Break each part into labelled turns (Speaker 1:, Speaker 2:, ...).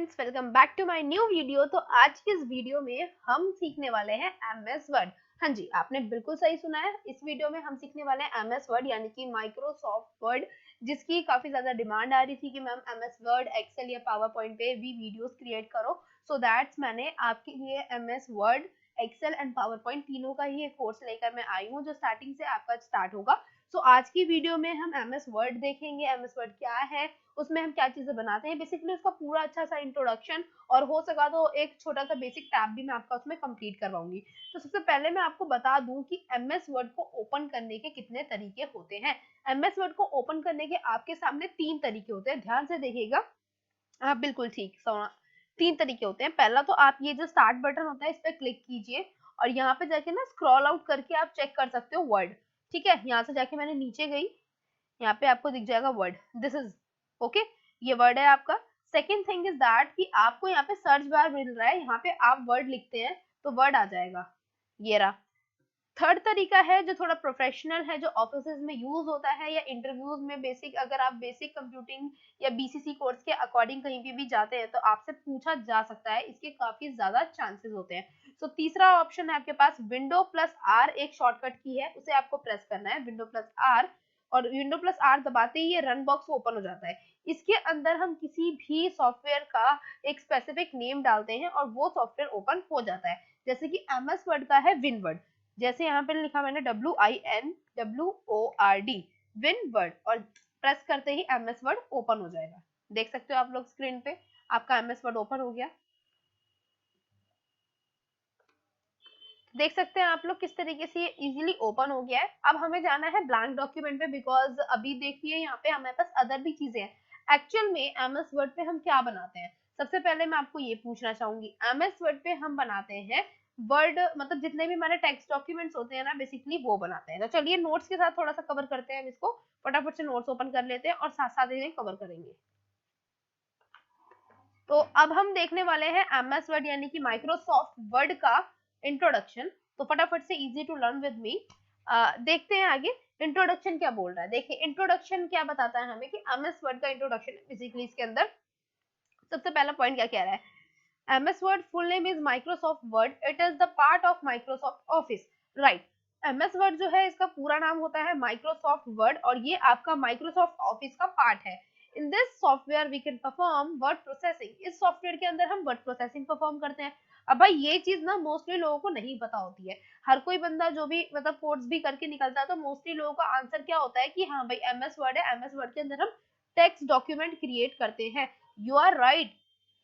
Speaker 1: Friends, welcome back to my new video. तो आज की इस वीडियो में हम सीखने वाले हैं एमएस वर्ड। हाँ जी, आपने बिल्कुल सही सुना है। इस वीडियो में हम सीखने वाले हैं एमएस वर्ड यानी कि माइक्रोसॉफ्ट वर्ड, जिसकी काफी ज्यादा डिमांड आ रही थी कि मैम एमएस वर्ड, एक्सेल या पावर पॉइंट पे भी वीडियोस क्रिएट करो। सो दैट्स मैंने आपके लिए MS Word, Excel and PowerPoint तीनों का ही एक कोर्स लेकर मैं आई हूँ, जो स्टार्टिंग से आपका स्टार्ट होगा। सो आज की वीडियो में हम एमएस वर्ड देखेंगे, एमएस वर्ड क्या है, उसमें हम क्या चीजें बनाते हैं, बेसिकली उसका पूरा अच्छा सा इंट्रोडक्शन, और हो सका तो एक छोटा सा बेसिक टैब भी मैं आपका उसमें कंप्लीट करवाऊंगी। तो सबसे पहले मैं आपको बता दूं कि एमएस वर्ड को ओपन करने के कितने तरीके होते हैं। एमएस वर्ड को ओपन करने के आपके सामने 3 तरीके होते हैं, ध्यान से देखिएगा। आप बिल्कुल ठीक सुना, 3 तरीके होते हैं। पहला तो आप ये जो स्टार्ट बटन होता है इस पर क्लिक कीजिए और यहाँ पे जाके ना स्क्रॉल आउट करके आप चेक कर सकते हो वर्ड। ठीक है, यहाँ से जाके मैंने नीचे गई, यहाँ पे आपको दिख जाएगा वर्ड, दिस इज ओके, ये वर्ड है आपका। सेकेंड थिंग इज दैट कि आपको यहाँ पे सर्च बार मिल रहा है, यहाँ पे आप वर्ड लिखते हैं तो वर्ड आ जाएगा, ये रहा। थर्ड तरीका है जो थोड़ा प्रोफेशनल है, जो ऑफिस में यूज होता है या इंटरव्यूज में बेसिक, अगर आप बेसिक कंप्यूटिंग या बीसीसी कोर्स के अकॉर्डिंग कहीं पे भी जाते हैं तो आपसे पूछा जा सकता है, इसके काफी ज्यादा चांसेस होते हैं। तो तीसरा ऑप्शन है आपके पास विंडो प्लस आर, एक शॉर्टकट की है, उसे आपको प्रेस करना है, विंडो प्लस आर, और विंडो प्लस आर दबाते ही ये रन बॉक्स ओपन हो जाता है। इसके अंदर हम किसी भी सॉफ्टवेयर का एक स्पेसिफिक नेम डालते हैं और वो सॉफ्टवेयर ओपन हो जाता है। जैसे कि एमएस वर्ड का है विनवर्ड, जैसे यहाँ पे लिखा मैंने WINWORD, विन वर्ड, और प्रेस करते ही एमएस वर्ड ओपन हो जाएगा। देख सकते हो आप लोग स्क्रीन पे, आपका एमएस वर्ड ओपन हो गया। देख सकते हैं आप लोग किस तरीके से ये इजीली ओपन हो गया है। अब हमें जाना है ब्लैंक डॉक्यूमेंट पे, बिकॉज अभी देखिए यहाँ पे हमारे पास अदर भी चीजें हैं। एक्चुअल में एमएस वर्ड पे हम क्या बनाते हैं, सबसे पहले मैं आपको ये पूछना चाहूंगी। एमएस वर्ड पे हम बनाते हैं वर्ड, मतलब जितने भी हमारे टेक्स्ट डॉक्यूमेंट्स होते हैं ना, बेसिकली वो बनाते हैं। तो चलिए नोट्स के साथ थोड़ा सा कवर करते हैं हम इसको, फटाफट से नोट्स ओपन कर लेते हैं और साथ साथ इन्हें कवर करेंगे। तो अब हम देखने वाले हैं एमएस वर्ड यानी कि माइक्रोसॉफ्ट वर्ड का इंट्रोडक्शन। तो फटाफट से easy to learn with me, देखते हैं आगे इंट्रोडक्शन क्या बोल रहा है। देखिए इंट्रोडक्शन क्या बताता है हमें कि एमएस वर्ड का इंट्रोडक्शन बेसिकली इसके अंदर सबसे पहला पॉइंट क्या कह रहा है। MS word full name is Microsoft word, it is the part of Microsoft office, right. MS word जो है इसका पूरा नाम होता है माइक्रोसॉफ्ट वर्ड, और ये आपका माइक्रोसॉफ्ट ऑफिस का पार्ट है। In this software we can perform word processing, इस सॉफ्टवेयर के अंदर हम वर्ड प्रोसेसिंग परफॉर्म करते हैं। अब भाई ये चीज ना मोस्टली लोगों को नहीं पता होती है। हर कोई बंदा जो भी मतलब कोर्स भी करके निकलता है तो मोस्टली लोगों का आंसर क्या होता है कि हाँ भाई एमएस वर्ड है, एमएस वर्ड के अंदर हम टेक्स्ट डॉक्यूमेंट क्रिएट करते हैं। You are right,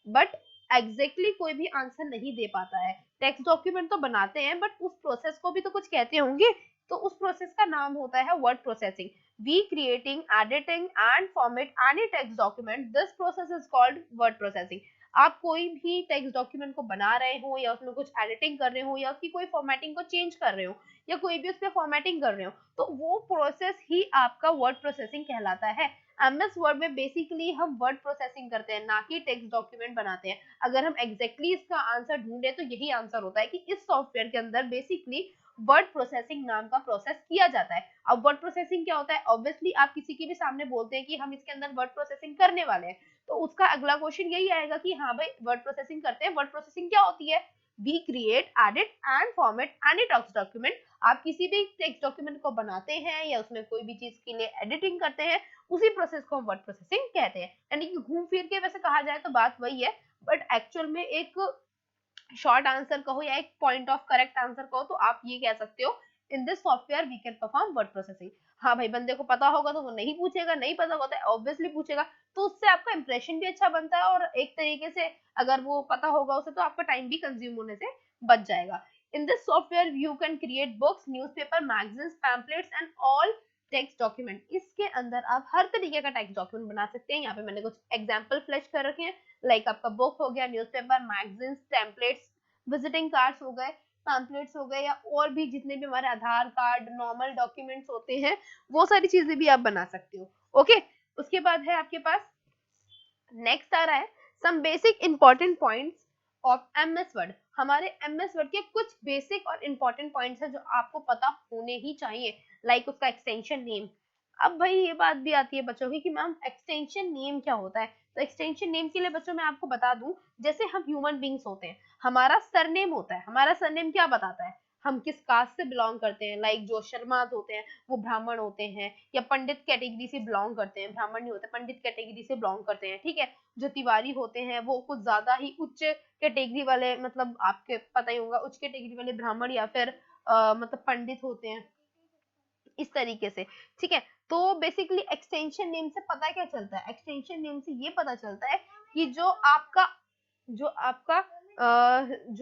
Speaker 1: but exactly कोई भी आंसर नहीं दे पाता है। टेक्स्ट डॉक्यूमेंट तो बनाते हैं बट उस प्रोसेस को भी तो कुछ कहते होंगे, तो उस प्रोसेस का नाम होता है word processing. We creating, editing and format any text document, this process is called word processing. आप कोई भी टेक्स्ट डॉक्यूमेंट को बना रहे हो या उसमें कुछ एडिटिंग कर रहे हो या उसकी कोई फॉर्मेटिंग को चेंज कर रहे हो या कोई भी उस पर फॉर्मेटिंग कर रहे हो, तो वो प्रोसेस ही आपका वर्ड प्रोसेसिंग कहलाता है। एमएस वर्ड में बेसिकली हम वर्ड प्रोसेसिंग करते हैं, ना कि टेक्स्ट डॉक्यूमेंट बनाते हैं। अगर हम एग्जैक्टली इसका आंसर ढूंढे तो यही आंसर होता है कि इस सॉफ्टवेयर के अंदर बेसिकली वर्ड प्रोसेसिंग नाम का प्रोसेस किया जाता है। अब वर्ड प्रोसेसिंग क्या होता है, ऑब्वियसली आप किसी के भी सामने बोलते हैं कि हम इसके अंदर वर्ड प्रोसेसिंग करने वाले हैं, तो उसका अगला क्वेश्चन यही आएगा कि हाँ भाई वर्ड प्रोसेसिंग करते हैं। वर्ड प्रोसेसिंग क्या होती है, we create, edit and format any text document. आप किसी भी टेक्स्ट डॉक्यूमेंट को बनाते हैं या उसमें कोई भी चीज के लिए एडिटिंग करते हैं, उसी प्रोसेस को हम वर्ड प्रोसेसिंग कहते हैं। यानी कि घूम फिर के वैसे कहा जाए तो बात वही है, बट एक्चुअल में एक शॉर्ट आंसर कहो या एक पॉइंट ऑफ करेक्ट आंसर कहो तो आप ये कह सकते हो, in this software we can perform word processing. हाँ भाई, बंदे को पता होगा तो वो नहीं पूछेगा, नहीं पता होगा तो ऑब्वियसली पूछेगा, तो उससे आपका इंप्रेशन भी अच्छा बनता है, और एक तरीके से अगर वो पता होगा उसे तो आपका टाइम भी कंज्यूम होने से बच जाएगा। इन this software you can create books, newspaper, magazines, pamphlets and all text document. इसके अंदर आप हर तरीके का टेक्स्ट डॉक्यूमेंट बना सकते हैं। यहाँ पे मैंने कुछ एग्जांपल फ्लैश कर रखे हैं, लाइक आपका बुक हो गया, newspaper, magazines, templates, visiting cards हो गए, पैम्पलेट्स हो गए, या और भी जितने भी हमारे आधार कार्ड, नॉर्मल डॉक्यूमेंट्स होते हैं, वो सारी चीजें भी आप बना सकते हो। ओके, उसके बाद है आपके पास नेक्स्ट आ रहा है some basic important points of MS Word. हमारे एमएस वर्ड के कुछ बेसिक और इंपॉर्टेंट पॉइंट्स हैं जो आपको पता होने ही चाहिए, लाइक उसका एक्सटेंशन नेम। अब भाई ये बात भी आती है बच्चों की कि मैम एक्सटेंशन नेम क्या होता है। तो एक्सटेंशन नेम के लिए बच्चों मैं आपको बता दूं, जैसे हम ह्यूमन बींग्स होते हैं, हमारा सरनेम होता है, हमारा सरनेम क्या बताता है, हम किस कास्ट से बिलोंग करते हैं। लाइक जो शर्मा होते हैं वो ब्राह्मण होते हैं, या पंडित कैटेगरी से बिलोंग करते हैं, ब्राह्मण नहीं होते, पंडित कैटेगरी से बिलोंग करते हैं, ठीक है। जो तिवारी होते हैं वो कुछ ज्यादा ही उच्च कैटेगरी वाले, मतलब आपके पता ही होगा, उच्च कैटेगरी वाले ब्राह्मण या फिर मतलब पंडित होते हैं, इस तरीके से, ठीक है। तो बेसिकली एक्सटेंशन नेम से पता क्या चलता है, एक्सटेंशन नेम से ये पता चलता है कि जो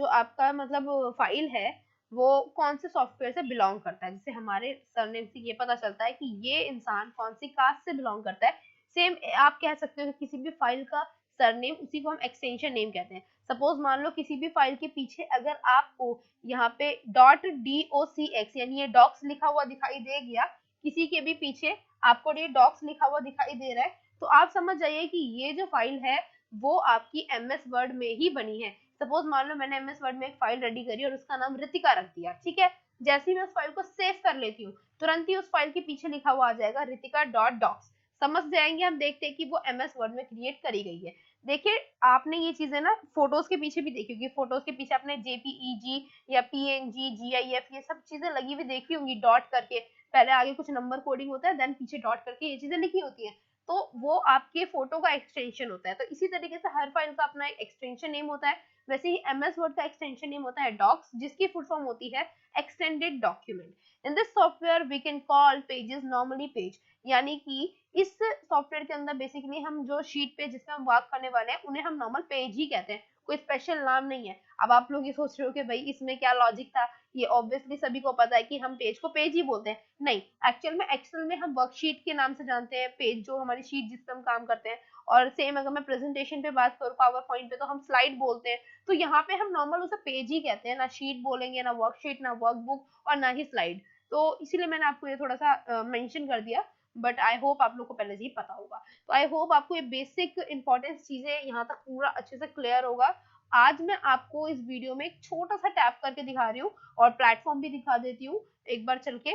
Speaker 1: आपका मतलब फाइल है वो कौन से सॉफ्टवेयर से बिलोंग करता है। जैसे हमारे सरनेम से ये पता चलता है कि ये इंसान कौन सी कास्ट से बिलोंग करता है। सेम आप कह सकते हो कि किसी भी फाइल का सरनेम, उसी को हम एक्सटेंशन नेम कहते हैं। सपोज मान लो किसी भी फाइल के पीछे अगर आपको यहाँ पे .docx यानी ये डॉक्स लिखा हुआ दिखाई दे गया, किसी के भी पीछे आपको ये डॉक्स लिखा हुआ दिखाई दे रहा है, तो आप समझ जाइए कि ये जो फाइल है वो आपकी एमएस वर्ड में ही बनी है। सपोज मान लो मैंने एमएस वर्ड में एक फाइल रेडी करी और उसका नाम रितिका रख दिया, ठीक है। जैसे ही मैं उस फाइल को सेव कर लेती हूँ, तुरंत ही उस फाइल के पीछे लिखा हुआ आ जाएगा रितिका डॉट डॉक्स। समझ जाएंगे हम, देखते हैं कि वो एमएस वर्ड में क्रिएट करी गई है। देखिए आपने ये चीजें ना फोटोज के पीछे भी देखी होगी, फोटोज के पीछे आपने जेपीईजी या पीएनजी जीआईएफ ये सब चीजें लगी हुई देखी होंगी, डॉट करके, पहले आगे कुछ नंबर कोडिंग होता है, देन पीछे डॉट करके ये चीजें लिखी होती है। तो वो आपके फोटो का एक्सटेंशन होता है। तो इसी तरीके से हर फाइल का अपना एक एक्सटेंशन नेम होता है। वैसे ही एमएस वर्ड का एक्सटेंशन नेम होता है डॉक्स, जिसकी फुल फॉर्म होती है extended document. In this software we can call pages normally page, यानी कि इस सॉफ्टवेयर के अंदर बेसिकली हम जो शीट पे जिसमें हम वर्क करने वाले हैं उन्हें हम नॉर्मल पेज ही कहते हैं, कोई स्पेशल नाम नहीं है। अब आप लोग ये सोच रहे हो कि भाई इसमें क्या लॉजिक था, ये ऑब्वियसली सभी को पता है कि हम पेज को पेज ही बोलते हैं। नहीं, एक्चुअल में एक्सेल में हम वर्कशीट के नाम से जानते हैं पेज, जो हमारी शीट जिस पे हम काम करते हैं। और सेम अगर मैं प्रेजेंटेशन पे बात करूँ पावर पॉइंट पे, तो हम स्लाइड बोलते हैं। तो यहाँ पे हम नॉर्मल उसे पेज ही कहते हैं, ना शीट बोलेंगे, ना वर्कशीट, ना वर्कबुक और ना ही स्लाइड। तो इसीलिए मैंने आपको ये थोड़ा सा मेंशन कर दिया, बट आई होप आप लोग को पहले से ही पता होगा। तो आई होप आपको ये बेसिक इंपॉर्टेंट चीजें यहाँ तक पूरा अच्छे से क्लियर होगा। आज मैं आपको इस वीडियो में एक छोटा सा टैप करके दिखा रही हूँ और प्लेटफॉर्म भी दिखा देती हूँ एक बार चल के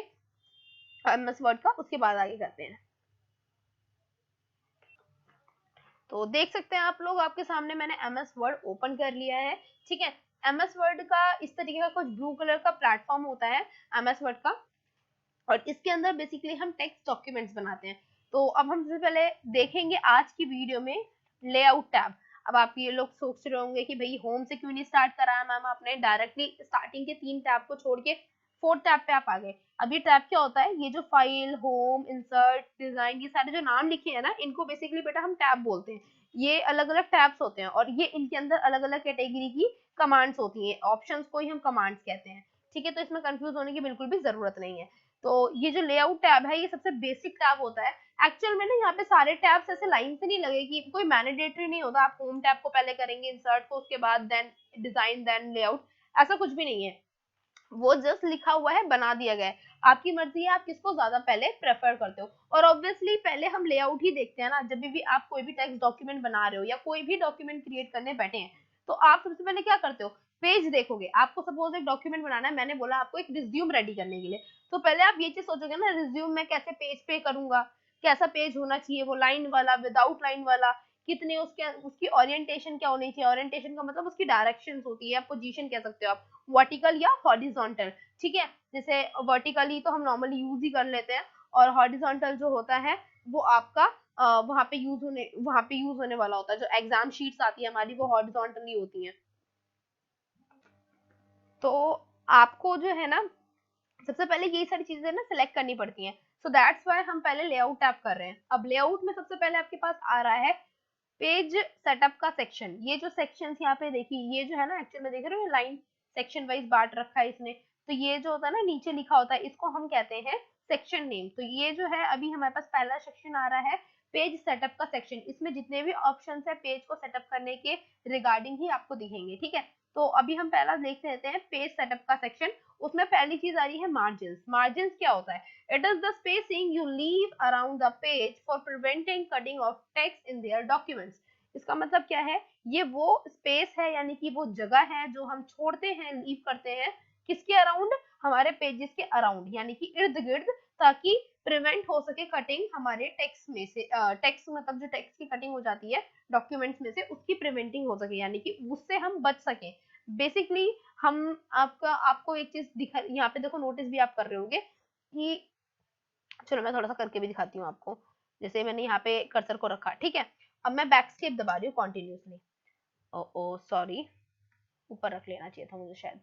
Speaker 1: एमएस वर्ड का, उसके बाद आगे करते हैं। तो देख सकते हैं आप लोग, आपके सामने मैंने एमएस वर्ड ओपन कर लिया है, ठीक है। एमएस वर्ड का इस तरीके का कुछ ब्लू कलर का प्लेटफॉर्म होता है एमएस वर्ड का, और इसके अंदर बेसिकली हम टेक्स्ट डॉक्यूमेंट्स बनाते हैं। तो अब हम सबसे पहले देखेंगे आज की वीडियो में लेआउट टैब। अब आप ये लोग सोच रहे होंगे कि भाई होम से क्यों नहीं स्टार्ट कराया मैम आपने, डायरेक्टली स्टार्टिंग के 3 टैब को छोड़ के 4th टैब पे आप आ गए। अब ये टैब क्या होता है, ये जो फाइल, होम, इंसर्ट, डिजाइन, ये सारे जो नाम लिखे हैं ना, इनको बेसिकली बेटा हम टैब बोलते हैं। ये अलग अलग टैब्स होते हैं और ये इनके अंदर अलग अलग कैटेगरी की कमांड्स होती हैं, ऑप्शंस को ही हम कमांड्स कहते हैं, ठीक है। तो इसमें कंफ्यूज होने की बिल्कुल भी जरूरत नहीं है। तो ये जो लेआउट टैब है ये सबसे बेसिक टैब होता है। एक्चुअल में ना यहाँ पे सारे टैब्स ऐसे लाइन से नहीं लगे, कि कोई मैंडेटरी नहीं होता आप होम टैब को पहले करेंगे, इंसर्ट को उसके बाद देन डिजाइन देन लेआउट, ऐसा कुछ भी नहीं है। वो जस्ट लिखा हुआ है, बना दिया गया है, आपकी मर्जी है आप किसको ज्यादा पहले प्रेफर करते हो। और ऑब्वियसली पहले हम लेआउट ही देखते हैं ना, जब भी आप कोई भी टेक्स्ट डॉक्यूमेंट बना रहे हो या कोई भी डॉक्यूमेंट क्रिएट करने बैठे हैं, तो आप सबसे पहले क्या करते हो, पेज देखोगे। आपको सपोज एक डॉक्यूमेंट बनाना है, मैंने बोला आपको एक रिज्यूम रेडी करने के लिए, तो पहले आप ये चीज सोचोगे ना, रिज्यूम में कैसे पेज पे करूंगा, कैसा पेज होना चाहिए, वो लाइन वाला, विदाउट लाइन वाला, कितने उसके उसकी ओरिएंटेशन क्या होनी चाहिए। ओरिएंटेशन का मतलब उसकी डायरेक्शन होती है, या पोजीशन कह सकते हो आप, वर्टिकल या हॉरिजॉन्टल, ठीक है। जैसे वर्टिकली तो हम नॉर्मली यूज ही कर लेते हैं, और हॉरिजॉन्टल जो होता है वो आपका वहां पे यूज होने वाला होता है। जो एग्जाम शीट्स आती है हमारी वो हॉरिजॉन्टली होती हैं। तो आपको जो है ना सबसे पहले यही सारी चीजें ना सिलेक्ट करनी पड़ती हैं। सो दैट्स व्हाई हम पहले लेआउट टैप कर रहे हैं। अब लेआउट में सबसे पहले आपके पास आ रहा है पेज सेटअप का सेक्शन। ये जो सेक्शन यहाँ पे देखिए, ये जो है ना एक्चुअल में देख रहे हो लाइन सेक्शन वाइज बांट रखा है इसने। तो ये जो होता है ना नीचे लिखा होता है, इसको हम कहते हैं सेक्शन नेम। तो ये जो है अभी हमारे पास पहला सेक्शन आ रहा है पेज सेटअप का सेक्शन। इसमें जितने भी ऑप्शन है पेज को सेटअप करने के रिगार्डिंग ही आपको दिखेंगे, ठीक है। तो अभी हम पहला देख लेते हैं पेज सेटअप का सेक्शन। उसमें पहली चीज आ रही है मार्जिन। मार्जिन क्या होता है, it is the spacing you leave around the page for preventing cutting of text in their documents। इसका मतलब क्या है, ये वो स्पेस है यानी कि वो जगह है जो हम छोड़ते हैं, लीव करते हैं, किसके अराउंड, हमारे पेजेस के अराउंड, यानी कि इर्द गिर्द, ताकि प्रिवेंट हो सके कटिंग हमारे टेक्स्ट में से, टेक्स्ट मतलब जो टेक्स्ट की कटिंग हो जाती है डॉक्यूमेंट्स में से, उसकी प्रिवेंटिंग हो सके, यानी कि उससे हम बच सके बेसिकली। हम आपको एक चीज दिखा, यहाँ पे देखो नोटिस भी आप कर रहे होंगे कि, चलो मैं थोड़ा सा करके भी दिखाती हूँ आपको। जैसे मैंने यहाँ पे कर्सर को रखा, ठीक है, अब मैं बैकस्केप दबा रही हूँ कॉन्टिन्यूसली। ओ ओ सॉरी, ऊपर रख लेना चाहिए था मुझे शायद,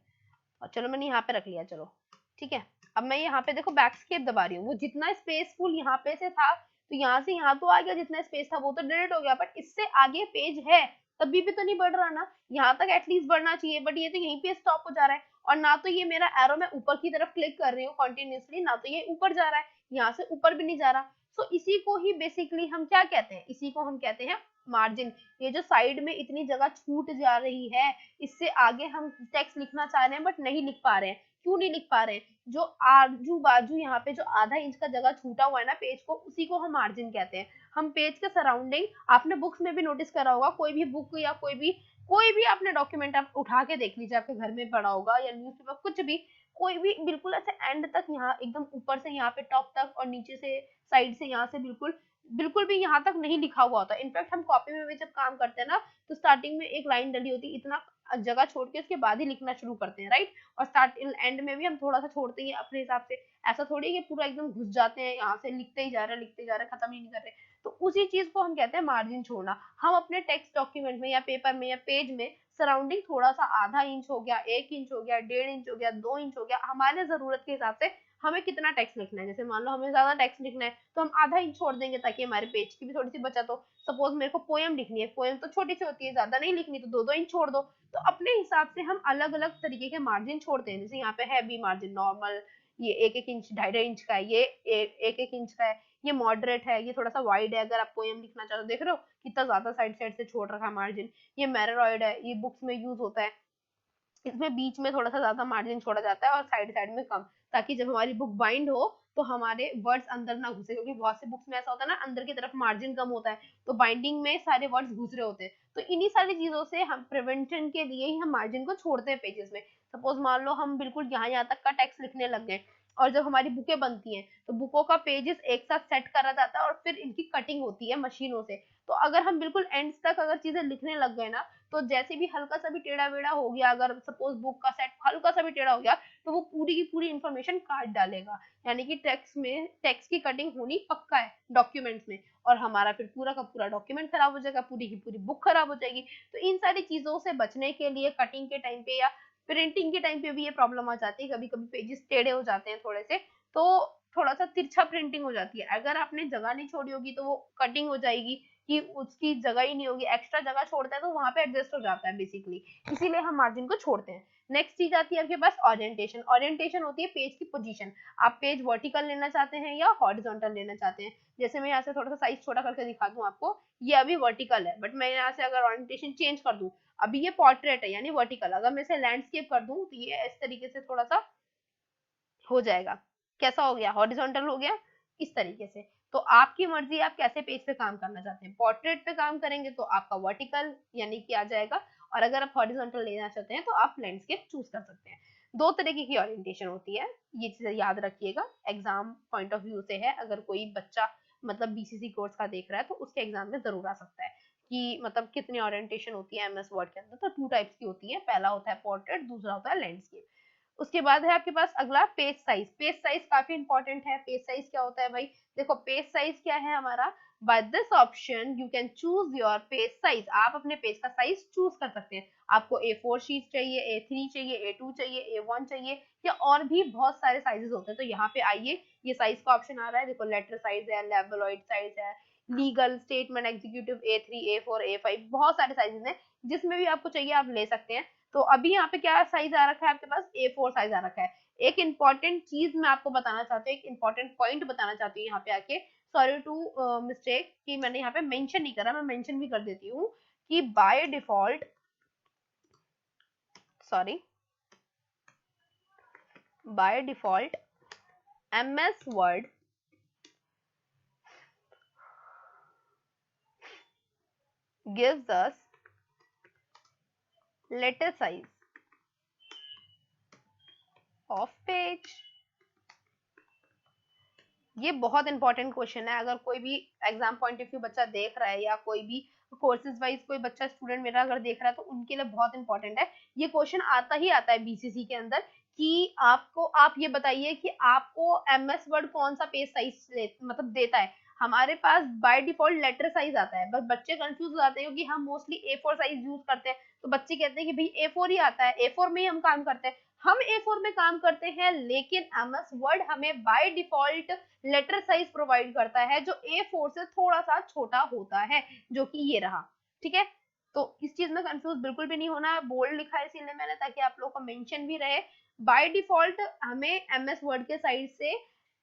Speaker 1: और चलो मैंने यहाँ पे रख लिया, चलो ठीक है। अब मैं यहाँ पे देखो बैकस्केप दबा रही हूँ, वो जितना स्पेसफुल यहाँ पे से था, तो यहाँ से यहाँ तो आ गया, जितना स्पेस था वो तो डिलीट हो गया, बट इससे आगे पेज है तभी भी तो नहीं बढ़ रहा ना, यहाँ तक एटलीस्ट बढ़ना चाहिए, बट ये तो यहीं पे स्टॉप हो जा रहा है। और ना तो ये मेरा एरो मैं ऊपर की तरफ क्लिक कर रही हूँ कॉन्टिन्यूसली, ना तो ये ऊपर जा रहा है, यहाँ से ऊपर भी नहीं जा रहा। सो इसी को ही बेसिकली हम क्या कहते हैं, इसी को हम कहते हैं मार्जिन। ये जो साइड में इतनी जगह छूट जा रही है, इससे आगे हम टेक्स्ट लिखना चाह रहे हैं बट नहीं लिख पा रहे हैं। क्यों नहीं लिख पा रहे हैं? जो आजू बाजू यहाँ पे जो आधा इंच का जगह छूटा हुआ है ना पेज को, उसी को हम मार्जिन कहते हैं। हम पेज के सराउंडिंग, आपने बुक्स में भी नोटिस करा होगा, कोई भी बुक या कोई भी आपने डॉक्यूमेंट आप उठा के देख लीजिए, आपके घर में पड़ा होगा या न्यूज़पेपर कुछ भी, कोई भी बिल्कुल ऐसे एंड तक, यहाँ एकदम ऊपर से यहाँ पे टॉप तक, और नीचे से साइड से यहाँ से बिल्कुल बिल्कुल भी यहाँ तक नहीं लिखा हुआ होता। इनफैक्ट हम कॉपी में भी जब काम करते हैं ना, तो स्टार्टिंग में एक लाइन डली होती है, इतना जगह छोड़ के उसके बाद ही लिखना शुरू करते हैं, राइट। और स्टार्ट एंड में भी हम थोड़ा सा छोड़ते हैं अपने हिसाब से, ऐसा थोड़ी है कि पूरा एकदम घुस जाते हैं, यहाँ से लिखते ही जा रहे हैं लिखते ही जा रहे हैं, खत्म ही नहीं कर रहे। तो उसी चीज को हम कहते हैं मार्जिन छोड़ना। हम अपने टेक्स्ट डॉक्यूमेंट में या पेपर में या पेज में सराउंडिंग थोड़ा सा आधा इंच हो गया, 1 इंच हो गया, 1.5 इंच हो गया, 2 इंच हो गया, हमारे जरूरत के हिसाब से हमें कितना टेक्स्ट लिखना है। जैसे मान लो हमें ज्यादा टेक्स्ट लिखना है तो हम आधा इंच छोड़ देंगे, ताकि हमारे पेज की भी थोड़ी सी बचत हो। सपोज मेरे को पोएम लिखनी है, पोएम तो छोटी सी होती है, ज्यादा नहीं लिखनी, तो 2-2 इंच छोड़ दो। तो अपने हिसाब से हम अलग अलग तरीके के मार्जिन छोड़ते हैं। जैसे यहाँ पे है बी मार्जिन नॉर्मल, ये 1-1 इंच, 2.5-2.5 इंच का है, ये 1-1 इंच का है, ये मॉडरेट है, ये थोड़ा सा वाइड है, अगर आप पोएम लिखना चाहते हो। देख रहे हो कितना ज्यादा साइड साइड से छोड़ रखा है मार्जिन। ये मैरोरॉइड है, ये बुक्स में यूज होता है, इसमें बीच में थोड़ा सा ज्यादा मार्जिन छोड़ा जाता है और साइड साइड में कम, ताकि जब हमारी बुक बाइंड हो तो हमारे वर्ड्स अंदर ना घुसे, क्योंकि बहुत से बुक्स में ऐसा होता है ना, अंदर की तरफ मार्जिन कम होता है, तो बाइंडिंग में सारे वर्ड्स घुस रहे होते हैं। तो इन्हीं सारी चीजों से हम प्रिवेंशन के लिए ही हम मार्जिन को छोड़ते हैं पेजेस में। सपोज मान लो हम बिल्कुल यहाँ तक का टेक्स्ट लिखने लग गए, और जब हमारी बुकें बनती हैं तो बुकों का पेजेस एक साथ सेट करा जाता है और फिर इनकी कटिंग होती है मशीनों से। तो अगर हम बिल्कुल एंड तक अगर चीजें लिखने लग गए ना, तो जैसे भी हल्का सा भी टेढ़ा वेढ़ा हो गया, अगर सपोज बुक का सेट हल्का सा भी टेढ़ा हो गया, तो वो पूरी की पूरी इंफॉर्मेशन काट डालेगा। यानी कि टेक्स्ट की कटिंग होनी पक्का है डॉक्यूमेंट्स में, और हमारा फिर पूरा का पूरा डॉक्यूमेंट खराब हो जाएगा, पूरी की पूरी बुक खराब हो जाएगी। तो इन सारी चीजों से बचने के लिए कटिंग के टाइम पे या प्रिंटिंग के टाइम पे भी ये प्रॉब्लम आ जाती है, कभी कभी पेजेस टेढ़े हो जाते हैं थोड़े से, तो थोड़ा सा तिरछा प्रिंटिंग हो जाती है। अगर आपने जगह नहीं छोड़ी होगी तो वो कटिंग हो जाएगी, कि उसकी जगह ही नहीं होगी, एक्स्ट्रा जगह छोड़ता है तो वहां पे एडजस्ट हो जाता है बेसिकली, इसीलिए हम मार्जिन को छोड़ते हैं। नेक्स्ट चीज आती है आपके पास ओरिएंटेशन। ओरिएंटेशन होती है पेज की पोजीशन, आप पेज वर्टिकल लेना चाहते हैं या हॉरिजॉन्टल लेना चाहते हैं। जैसे मैं यहाँ से थोड़ा सा साइज छोटा करके दिखा दूं आपको, ये अभी वर्टिकल है, बट मैं यहाँ से अगर ओरिएंटेशन चेंज कर दूं, अभी ये पोर्ट्रेट है यानी वर्टिकल, अगर मैं इसे लैंडस्केप कर दूं तो ये इस तरीके से थोड़ा सा हो जाएगा। कैसा हो गया? हॉरिजॉन्टल हो गया, इस तरीके से। तो आपकी मर्जी, आप कैसे पेज पे काम करना चाहते हैं। पोर्ट्रेट पे काम करेंगे तो आपका वर्टिकल यानी कि आ जाएगा, और अगर आप हॉरिजॉन्टल लेना चाहते हैं तो आप लैंडस्केप चूज कर सकते हैं। दो तरीके की ओरिएंटेशन होती है, ये चीजें याद रखिएगा, एग्जाम पॉइंट ऑफ व्यू से है। अगर कोई बच्चा मतलब बीसीसी कोर्स का देख रहा है तो उसके एग्जाम में जरूर आ सकता है कि मतलब कितनी ओरिएंटेशन होती है एमएस वर्ड के अंदर। तो 2 टाइप्स की होती है, पहला होता है पोर्ट्रेट, दूसरा होता है लैंडस्केप। उसके बाद है आपके पास अगला पेज साइज। पेज साइज काफी इंपॉर्टेंट है। पेज साइज क्या होता है भाई? देखो पेज साइज क्या है हमारा, by this option you can choose your page size. आप अपने पेज का साइज चूज कर सकते हैं। आपको A4 शीट चाहिए, A3 चाहिए, A2 चाहिए, A1 चाहिए, या और भी बहुत सारे साइजेस होते हैं। तो यहाँ पे आइए, ये साइज का ऑप्शन आ रहा है, देखो लेटर साइज है, लेवलॉइड साइज है, legal, statement, executive, A3, A4, A5, बहुत सारे साइजेस हैं, जिसमें भी आपको चाहिए आप ले सकते हैं। तो अभी यहाँ पे क्या साइज आ रखा है आपके पास? A4 साइज आ रखा है। एक इंपॉर्टेंट चीज मैं आपको बताना चाहती हूँ, एक इंपॉर्टेंट पॉइंट बताना चाहती हूँ यहाँ पे आके, सॉरी टू मिस्टेक कि मैंने यहाँ पे मेंशन नहीं करा, मैं मेंशन भी कर देती हूँ कि by default, sorry, by default MS word gives us letter size of page ये बहुत इंपॉर्टेंट क्वेश्चन है। अगर कोई भी एग्जाम पॉइंट ऑफ व्यू बच्चा देख रहा है या कोई भी कोर्सेज वाइज कोई बच्चा स्टूडेंट मेरा अगर देख रहा है तो उनके लिए बहुत इंपॉर्टेंट है। ये क्वेश्चन आता ही आता है बीसीसी के अंदर कि आपको, आप ये बताइए कि आपको एमएस वर्ड कौन सा पेज साइज मतलब देता है। हमारे पास बाय डिफॉल्ट लेटर साइज आता है, बस बच्चे कंफ्यूज हो जाते हैं क्योंकि हम मोस्टली A4 साइज यूज करते हैं। तो बच्चे कहते हैं कि भाई A4 ही आता है, A4 में ही हम काम करते हैं। हम A4 में काम करते हैं, लेकिन एमएस वर्ड हमें by default letter size provide करता है जो A4 से थोड़ा सा छोटा होता है, जो कि ये रहा। ठीक है, तो इस चीज में कंफ्यूज बिल्कुल भी नहीं होना। बोल्ड लिखा है इसीलिए मैंने, ताकि आप लोगों को मेंशन भी रहे। बाय डिफॉल्ट हमें एमएस वर्ड के साइड से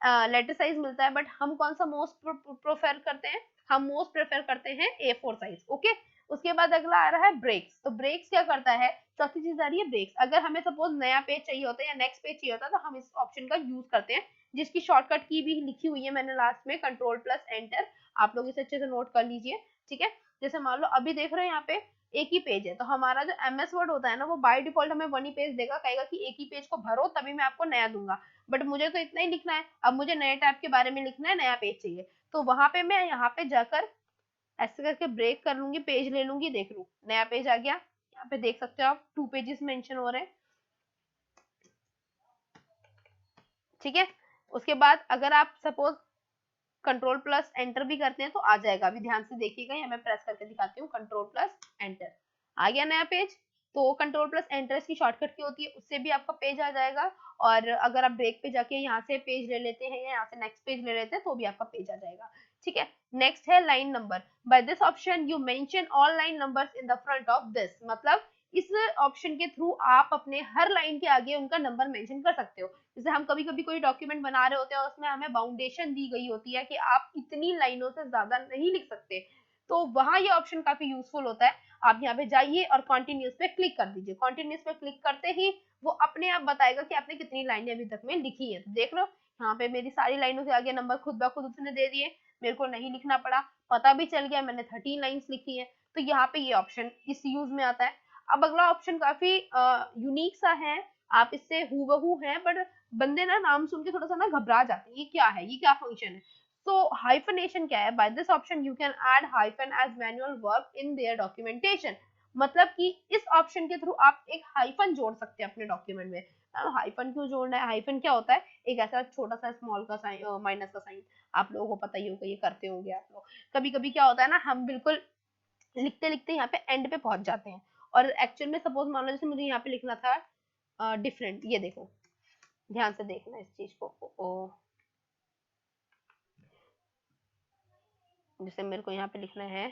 Speaker 1: लेटर साइज मिलता है, बट हम कौन सा मोस्ट प्रेफर करते हैं, हम मोस्ट प्रेफर करते हैं A4 साइज। ओके, उसके बाद अगला आ रहा है ब्रेक्स। तो ब्रेक्स क्या करता है, चौथी चीज आ रही है ब्रेक्स। अगर हमें सपोज नया पेज चाहिए होता है या नेक्स्ट पेज चाहिए होता है तो हम इस ऑप्शन का यूज करते हैं, जिसकी शॉर्टकट की भी लिखी हुई है मैंने लास्ट में, कंट्रोल प्लस एंटर। आप लोग इसे अच्छे से नोट कर लीजिए। ठीक है, जैसे मान लो अभी देख रहे हैं यहाँ पे एक ही पेज है, तो हमारा जो एमएस वर्ड होता है ना वो बाय डिफॉल्ट हमें वन ही पेज देगा, कहेगा कि एक ही पेज को भरो तभी मैं आपको नया दूंगा। बट मुझे तो इतना ही लिखना है, अब मुझे नए टैब के बारे में लिखना है, नया पेज चाहिए, तो वहां पे मैं यहाँ पे जाकर ऐसे करके ब्रेक कर लूंगी, पेज ले लूंगी, देख लू नया पेज आ गया। यहाँ पे देख सकते हो आप 2 पेजेस मेंशन हो रहे हैं। ठीक है, उसके बाद अगर आप सपोज कंट्रोल प्लस एंटर भी करते हैं तो आ जाएगा। अभी ध्यान से देखिएगा, यहाँ मैं प्रेस करके दिखाती हूँ, कंट्रोल प्लस एंटर आ गया नया पेज। तो कंट्रोल प्लस एंटर इसकी शॉर्टकट की होती है, उससे भी आपका पेज आ जाएगा। और अगर आप ब्रेक पे जाके यहाँ से पेज ले लेते हैं या यहाँ से नेक्स्ट पेज ले लेते हैं तो भी आपका पेज आ जाएगा। ठीक है, नेक्स्ट है line number. By this option you mention all line numbers in the front of this. मतलब इस ऑप्शन के थ्रू आप अपने हर लाइन के आगे उनका नंबर मेंशन कर सकते हो। जैसे हम कभी कभी कोई डॉक्यूमेंट बना रहे होते हैं और उसमें हमें बाउंडेशन दी गई होती है कि आप इतनी लाइनों से ज्यादा नहीं लिख सकते, तो वहां ये ऑप्शन काफी यूजफुल होता है। आप यहाँ पे जाइए और कॉन्टिन्यूस पे क्लिक कर दीजिए। कॉन्टिन्यूस पे क्लिक करते ही वो अपने आप बताएगा कि आपने कितनी लाइनें अभी तक में लिखी है। तो देख लो यहाँ पे मेरी सारी लाइनों के आगे नंबर खुद ब खुद उसने दे दिए, मेरे को नहीं लिखना पड़ा, पता भी चल गया मैंने 13 लाइन्स लिखी है। तो यहाँ पे ये ऑप्शन इस यूज में आता है। अब अगला ऑप्शन काफी यूनिक सा है, आप इससे हूबहू हैं, बट बंदे ना नाम सुन के थोड़ा सा ना घबरा जाते हैं, ये क्या है, ये क्या फंक्शन है। तो हाइफनेशन क्या है, by this option you can add hyphen as manual work in their documentation. मतलब कि इस ऑप्शन के थ्रू आप एक हाइफन जोड़ सकते हैं अपने डॉक्यूमेंट में। हाइफन क्यों जोड़ना है, हाइफन क्या होता है, एक ऐसा छोटा सा स्मॉल का साइन, माइनस का साइन, आप लोगों को पता ही होगा, ये करते होंगे आप लोग। कभी कभी क्या होता है ना, हम बिल्कुल लिखते लिखते यहाँ पे एंड पे पहुंच जाते हैं, और एक्चुअल में सपोज मान लो जैसे मुझे यहाँ पे लिखना था डिफरेंट, ये देखो ध्यान से देखना इस चीज को। जैसे मेरे को यहाँ पे लिखना है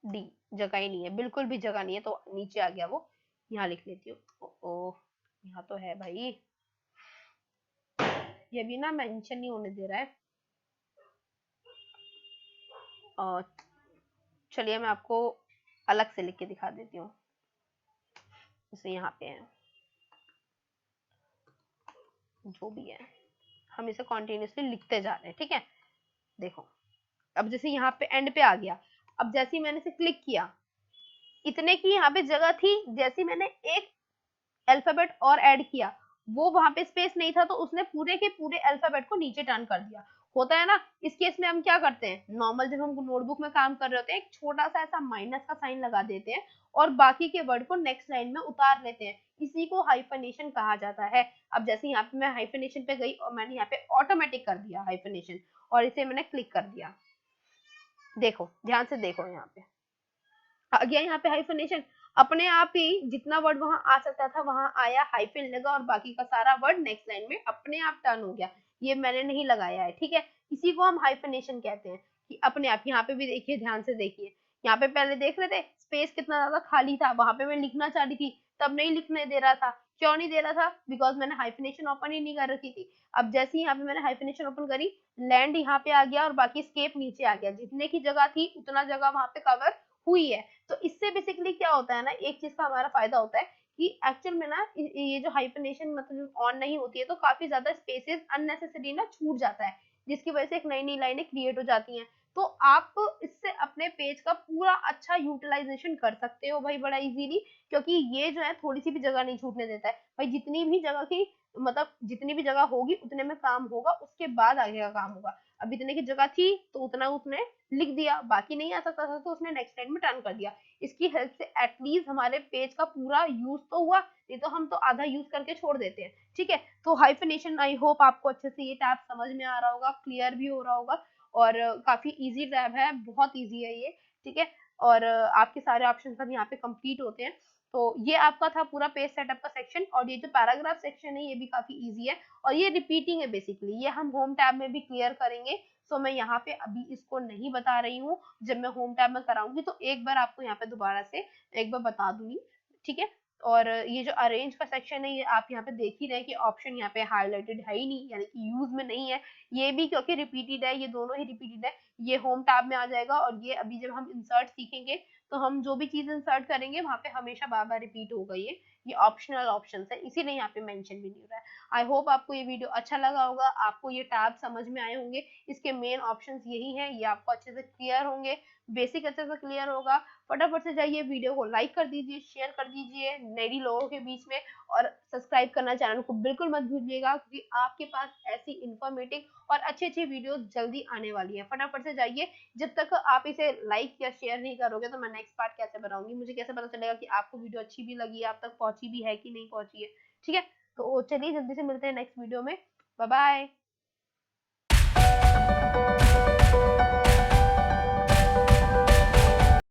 Speaker 1: डी, जगह ही नहीं है, बिल्कुल भी जगह नहीं है, तो नीचे आ गया वो, यहाँ लिख लेती हूँ। ओ यहाँ तो है भाई, ये भी ना मेंशन नहीं होने दे रहा है। चलिए मैं आपको अलग से लिख के दिखा देती हूँ। जैसे यहाँ पे है, जो भी है हम इसे कॉन्टिन्यूसली लिखते जा रहे हैं। ठीक है, देखो अब जैसे यहाँ पे एंड पे आ गया, अब जैसे ही मैंने इसे क्लिक किया, इतने की यहाँ पे जगह थी, जैसे मैंने एक अल्फाबेट और ऐड किया, वो वहां पे स्पेस नहीं था, तो उसने पूरे के पूरे अल्फाबेट को नीचे टर्न कर दिया। होता है ना, इस केस में हम क्या करते हैं, नॉर्मल जब हम नोटबुक में काम कर रहे होते हैं एक छोटा सा ऐसा माइनस का साइन लगा देते हैं और बाकी के वर्ड को नेक्स्ट लाइन में उतार लेते हैं, इसी को हाइफनेशन कहा जाता है। अब जैसे यहाँ पे मैं हाइफनेशन पे गई और मैंने यहाँ पे ऑटोमेटिक कर दिया हाइफनेशन, और इसे मैंने क्लिक कर दिया, देखो ध्यान से देखो यहाँ पे आ गया, यहाँ पे हाइफनेशन अपने आप ही, जितना वर्ड वहां आ सकता था वहां आया, हाइफन लगा और बाकी का सारा वर्ड नेक्स्ट लाइन में अपने आप टर्न हो गया, ये मैंने नहीं लगाया है। ठीक है, इसी को हम हाइफनेशन कहते हैं कि अपने आप। यहाँ पे भी देखिए, ध्यान से देखिए, यहाँ पे पहले देख रहे थे स्पेस कितना ज्यादा खाली था, वहां पे मैं लिखना चाह रही थी तब नहीं लिखने दे रहा था। क्यों नहीं दे रहा था, बिकॉज मैंने हाइफनेशन ओपन ही नहीं कर रखी थी। अब जैसे ही यहाँ पे मैंने हाइफनेशन ओपन करी, लैंड यहाँ पे आ गया और बाकी स्केप नीचे आ गया, जितने की जगह थी उतना जगह वहां पे कवर हुई है। तो इससे बेसिकली क्या होता है ना, एक चीज का हमारा फायदा होता है कि एक्चुअल में ना ये जो हाइफनेशन मतलब ऑन नहीं होती है तो काफी ज्यादा स्पेसेस अननेसेसरी ना छूट जाता है, जिसकी वजह से एक नई नई लाइनें क्रिएट हो जाती हैं। तो आप इससे अपने पेज का पूरा अच्छा यूटिलाइजेशन कर सकते हो भाई, बड़ा इजीली, क्योंकि ये जो है थोड़ी सी भी जगह नहीं छूटने देता है भाई, जितनी भी जगह की मतलब जितनी भी जगह होगी उतने में काम होगा, उसके बाद आगे का काम होगा। अब इतने की जगह थी तो उतना उसने लिख दिया, बाकी नहीं आ सकता था तो उसने नेक्स्ट लाइन में टर्न कर दिया। इसकी हेल्प से एटलीस्ट हमारे पेज का पूरा यूज तो हुआ, नहीं तो हम तो आधा यूज करके छोड़ देते हैं। ठीक है, तो हाइफिनेशन आई होप आपको अच्छे से ये टैब समझ में आ रहा होगा, क्लियर भी हो रहा होगा, और काफी इजी टैब है, बहुत इजी है ये। ठीक है, और आपके सारे ऑप्शन अब यहाँ पे कंप्लीट होते हैं। तो ये आपका था पूरा पेज सेटअप का सेक्शन, और ये जो पैराग्राफ सेक्शन है ये भी काफी इजी है, और ये रिपीटिंग है बेसिकली, ये हम होम टैब में भी क्लियर करेंगे। सो मैं यहाँ पे अभी इसको नहीं बता रही हूँ, जब मैं होम टैब में कराऊंगी तो एक बार आपको यहाँ पे दोबारा से एक बार बता दूंगी। ठीक है, और ये जो अरेंज का सेक्शन है ये आप यहाँ पे देख ही रहे हैं कि ऑप्शन यहाँ पे हाईलाइटेड है ही नहीं, यानी कि यूज में नहीं है। ये भी क्योंकि रिपीटेड है, ये दोनों ही रिपीटेड है, ये होम टैब में आ जाएगा। और ये अभी जब हम इंसर्ट सीखेंगे तो हम जो भी चीज इंसर्ट करेंगे वहां पे हमेशा बार बार रिपीट होगा। ये ऑप्शनल ऑप्शन है, इसीलिए यहाँ पे मेंशन भी नहीं हो रहा है। आई होप आपको ये वीडियो अच्छा लगा होगा, आपको ये टैब समझ में आए होंगे, इसके मेन ऑप्शंस यही हैं, ये आपको अच्छे से क्लियर होंगे, बेसिक अच्छे से क्लियर होगा। फटाफट से जाइए वीडियो को लाइक कर दीजिए, शेयर कर दीजिए नई लोगों के बीच में, और सब्सक्राइब करना चैनल को बिल्कुल मत भूलिएगा, क्योंकि आपके पास ऐसी इंफॉर्मेटिव और अच्छी अच्छी वीडियो जल्दी आने वाली है। फटाफट से जाइए, जब तक आप इसे लाइक या शेयर नहीं करोगे तो मैं नेक्स्ट पार्ट कैसे बनाऊंगी, मुझे कैसे पता चलेगा कि आपको वीडियो अच्छी भी लगी है, आप तक पहुंची भी है कि नहीं पहुंची है। ठीक है, तो चलिए जल्दी से मिलते हैं नेक्स्ट वीडियो में। Bye bye.